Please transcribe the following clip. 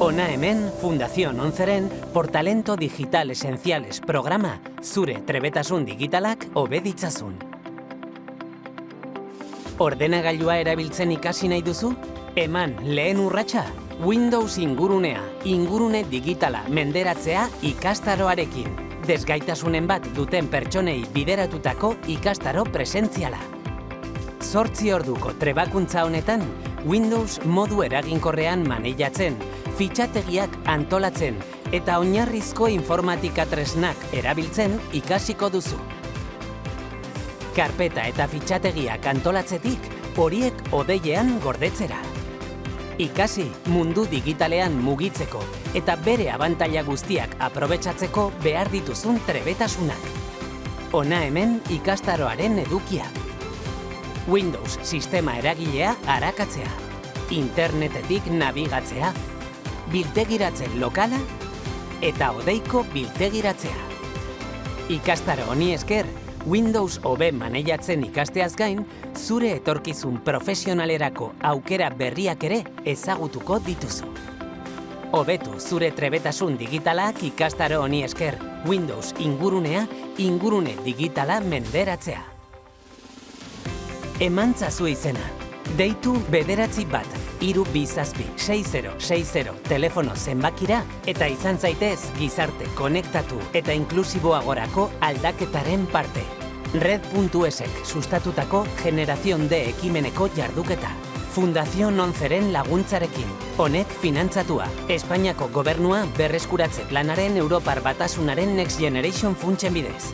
Hona hemen Fundación Onzeren Portalento Digital Esenciales programa zure trebetasun digitalak hobe ditzazun. Ordenagailua erabiltzen ikasi nahi duzu? Eman lehen urratsa Windows ingurunea, ingurune digitala menderatzea ikastaroarekin. Desgaitasunen bat duten pertsonei bideratutako ikastaro presentziala. 8 orduko trebakuntza honetan, Windows modu eraginkorrean maneiatzen, fitxategiak antolatzen eta oinarrizko informatika tresnak erabiltzen ikasiko duzu. Karpeta eta fitxategiak antolatzetik, horiek hodeian gordetzera. Ikasi mundu digitalean mugitzeko eta bere abantaila guztiak aprobetxatzeko behar dituzun trebetasunak. Hona hemen ikastaroaren edukia. Windows sistema eragilea arakatzea, internetetik nabigatzea, biltegiratzen lokala eta hodeiko biltegiratzea. Ikastaro honi esker, Windows hobe maneiatzen ikasteaz gain, zure etorkizun profesionalerako aukera berriak ere ezagutuko dituzu. Hobetu zure trebetasun digitalak ikastaro honi esker, Windows ingurunea, ingurune digitala menderatzea. Emantzazu izena. Deitu 9-1-3-2-6-0-6-0 telefono zenbakira eta izan zaitez gizarte konektatu eta inklusiboagorako aldaketaren parte. Red.esek sustatutako Generación D ekimeneko jarduketa. Fundación Onzeren laguntzarekin. Honek finantzatua. Espainiako gobernua berreskuratze planaren Europar Batasunaren Next Generation funtsen bidez.